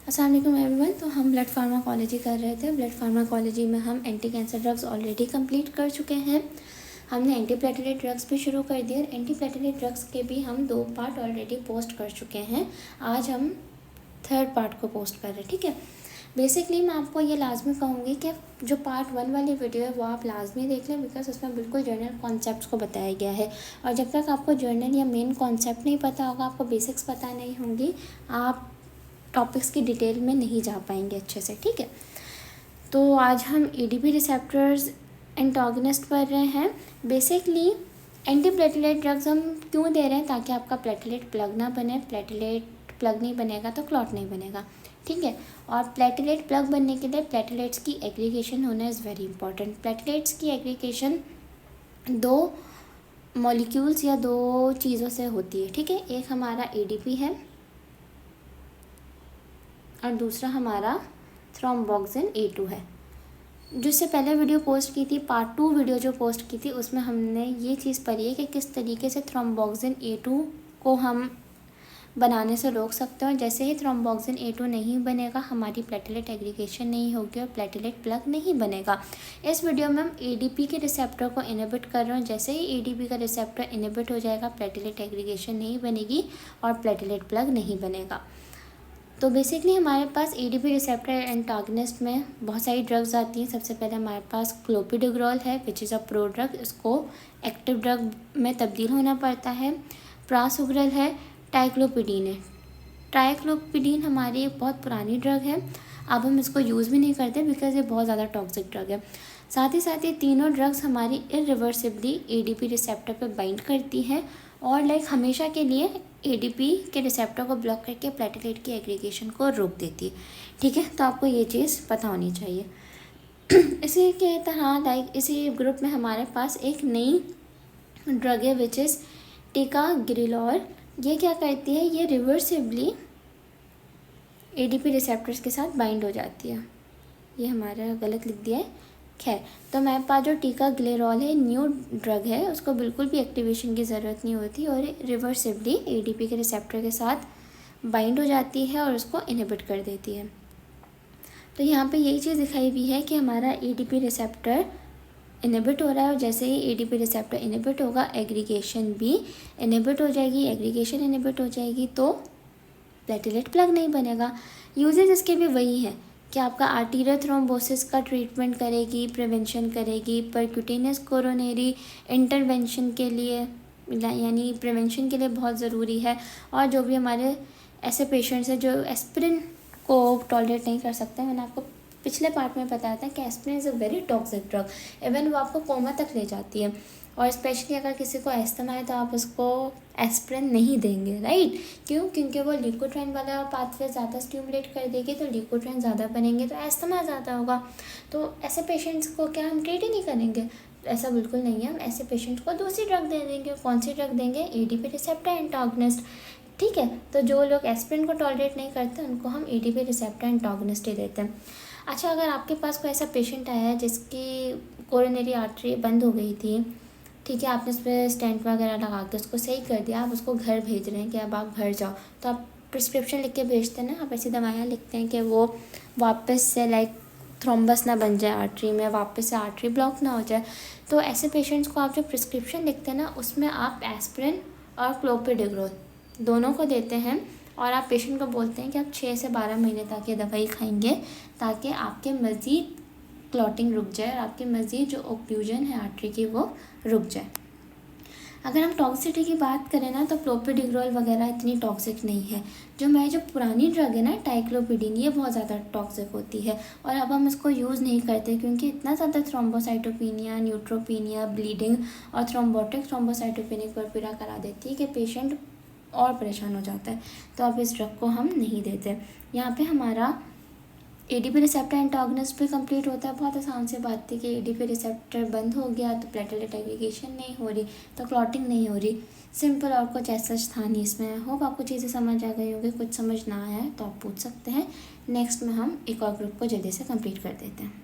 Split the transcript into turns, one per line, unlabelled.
अस्सलाम वालेकुम एवरीवन। तो हम ब्लड फार्माकोलॉजी कर रहे थे। ब्लड फार्माकोलॉजी में हम anti cancer drugs already complete कर चुके हैं। हमने एंटी प्लेटलेट ड्रग्स भी शुरू कर दिए। एंटी प्लेटलेट ड्रग्स के भी हम 2 पार्ट ऑलरेडी पोस्ट कर चुके हैं। आज हम 3rd पार्ट को पोस्ट कर रहे हैं। ठीक है, बेसिकली मैं आपको ये लाजमी कहूँगी कि जो पार्ट 1 वाली वीडियो है वो आप लाजमी देख लें, बिकॉज उसमें बिल्कुल जर्नल कॉन्सेप्ट्स को बताया गया है। और जब तक आपको जर्नल या मेन कॉन्सेप्ट नहीं पता होगा, आपको बेसिक्स पता नहीं होंगी, आप टॉपिक्स की डिटेल में नहीं जा पाएंगे अच्छे से। ठीक है, तो आज हम एडीपी रिसेप्टर्स एंटागोनिस्ट पढ़ रहे हैं। बेसिकली एंटी प्लेटलेट ड्रग्स हम क्यों दे रहे हैं? ताकि आपका प्लेटलेट प्लग ना बने। प्लेटलेट प्लग नहीं बनेगा तो क्लॉट नहीं बनेगा। ठीक है, और प्लेटलेट प्लग बनने के लिए प्लेटलेट्स की एग्रीगेशन होना इज़ वेरी इंपॉर्टेंट। प्लेटलेट्स की एग्रीगेशन 2 मॉलिक्यूल्स या 2 चीज़ों से होती है। ठीक है, एक हमारा एडीपी है और दूसरा हमारा थ्रोम्बोक्सिन A2 है। जिससे पहले वीडियो पोस्ट की थी, पार्ट 2 वीडियो जो पोस्ट की थी, उसमें हमने ये चीज़ पढ़ी है कि किस तरीके से थ्रोम्बोक्सिन A2 को हम बनाने से रोक सकते हैं। जैसे ही थ्रोम्बोक्सिन A2 नहीं बनेगा, हमारी प्लेटलेट एग्रीगेशन नहीं होगी और प्लेटलेट प्लग नहीं बनेगा। इस वीडियो में हम ADP के रिसेप्टर को इनहिबिट कर रहे हैं। जैसे ही ADP का रिसेप्टर इनहिबिट हो जाएगा, प्लेटलेट एग्रीगेशन नहीं बनेगी और प्लेटलेट प्लग नहीं बनेगा। तो बेसिकली हमारे पास एडीपी रिसेप्टर एंटागनिस्ट में बहुत सारी ड्रग्स आती हैं। सबसे पहले हमारे पास क्लोपिडोग्रल है, which is a pro drug. इसको एक्टिव ड्रग में तब्दील होना पड़ता है। प्रासुग्रल है, टाइक्लोपिडीन है। टाइक्लोपिडीन हमारी एक बहुत पुरानी ड्रग है, अब हम इसको यूज़ भी नहीं करते बिकॉज ये बहुत ज़्यादा टॉक्सिक ड्रग है। साथ ही ये तीनों ड्रग्स हमारी इरिवर्सिबली एडीपी रिसेप्टर पर बाइंड करती हैं और हमेशा के लिए एडीपी के रिसेप्टर को ब्लॉक करके प्लेटलेट की एग्रीगेशन को रोक देती है। ठीक है, तो आपको ये चीज़ पता होनी चाहिए। इसी के तरह इसी ग्रुप में हमारे पास एक नई ड्रग है विच इज़ टिकाग्रिलोल। ये क्या करती है? ये रिवर्सिबली एडीपी रिसेप्टर्स के साथ बाइंड हो जाती है। ये हमारा गलत लिख दिया है। खैर, तो हमारे पास जो टिकाग्लिरोल है, न्यू ड्रग है, उसको बिल्कुल भी एक्टिवेशन की ज़रूरत नहीं होती और रिवर्सिबली एडीपी के रिसेप्टर के साथ बाइंड हो जाती है और उसको इनहिबिट कर देती है। तो यहाँ पे यही चीज़ दिखाई हुई है कि हमारा एडीपी रिसेप्टर इनहिबिट हो रहा है और जैसे ही एडीपी रिसेप्टर इनहिबिट होगा, एग्रीगेशन भी इनहिबिट हो जाएगी। एग्रीगेशन इनहिबिट हो जाएगी तो प्लेटलेट प्लग नहीं बनेगा। यूजेज इसके भी वही हैं कि आपका आर्टीरियल थ्रोम्बोसिस का ट्रीटमेंट करेगी, प्रिवेंशन करेगी, परक्यूटेनियस कोरोनरी इंटरवेंशन के लिए यानी प्रिवेंशन के लिए बहुत ज़रूरी है। और जो भी हमारे ऐसे पेशेंट्स हैं जो एस्पिरिन को टॉलरेट नहीं कर सकते, मैंने आपको पिछले पार्ट में बताया था कि aspirin is a very toxic drug, even वो आपको कोमा तक ले जाती है। और स्पेशली अगर किसी को अस्थमा है तो आप उसको एस्पिरिन नहीं देंगे, राइट? क्यों? क्योंकि वो ल्यूकोट्राइन वाला पाथवे ज़्यादा स्टिमुलेट कर देगी, तो ल्यूकोट्राइन ज़्यादा बनेंगे तो अस्थमा ज़्यादा होगा। तो ऐसे पेशेंट्स को क्या हम ट्रीट ही नहीं करेंगे? ऐसा बिल्कुल नहीं है, हम ऐसे पेशेंट्स को दूसरी ड्रग दे देंगे। कौन सी ड्रग देंगे? ADP receptor antagonist. ठीक है, तो जो लोग एस्पिरिन को टॉलरेट नहीं करते उनको हम एडीपी रिसेप्टर एंटागनिस्ट ही देते हैं। अच्छा, अगर आपके पास कोई ऐसा पेशेंट आया है जिसकी कोरोनरी आर्टरी बंद हो गई थी, ठीक है, आपने उस पर स्टेंट वगैरह लगा के उसको सही कर दिया, आप उसको घर भेज रहे हैं कि अब आप घर जाओ, तो आप प्रिस्क्रिप्शन लिख के भेजते हैं ना, आप ऐसी दवाइयाँ लिखते हैं कि वो वापस से थ्रोम्बस ना बन जाए आर्टरी में, वापस से आर्टरी ब्लॉक ना हो जाए। तो ऐसे पेशेंट्स को आप जो प्रिस्क्रिप्शन लिखते हैं ना, उसमें आप एस्पिरिन और क्लोपिडोग्रल दोनों को देते हैं और आप पेशेंट को बोलते हैं कि आप 6 से 12 महीने तक ये दवाई खाएंगे ताकि आपके मज़ीद क्लॉटिंग रुक जाए और आपकी मज़ीद जो ओक्लूजन है आर्टरी की वो रुक जाए। अगर हम टॉक्सिसिटी की बात करें ना, तो क्लोपिडोग्रल वगैरह इतनी टॉक्सिक नहीं है। जो पुरानी ड्रग है ना टाइक्लोपिडीन, ये बहुत ज़्यादा टॉक्सिक होती है और अब हम इसको यूज़ नहीं करते क्योंकि इतना ज़्यादा थ्रोम्बोसाइटोपिनिया, न्यूट्रोपिनिया, ब्लीडिंग और थ्रोम्बोटिक थ्रोम्बोसाइटोपिनिक परपीरा करा देती है कि पेशेंट और परेशान हो जाता है। तो अब इस ड्रग को हम नहीं देते। यहाँ पे हमारा एडीपी रिसेप्टर एंटागनिस्ट भी कंप्लीट होता है। बहुत आसान सी बात थी कि एडीपी रिसेप्टर बंद हो गया तो प्लेटलेट एग्रीगेशन नहीं हो रही, तो क्लॉटिंग नहीं हो रही। सिंपल, और कुछ ऐसा था नहीं इसमें। होप आपको चीज़ें समझ आ गई होंगी। कुछ समझ ना आया है तो आप पूछ सकते हैं। नेक्स्ट में हम एक और ग्रुप को जल्दी से कंप्लीट कर देते हैं।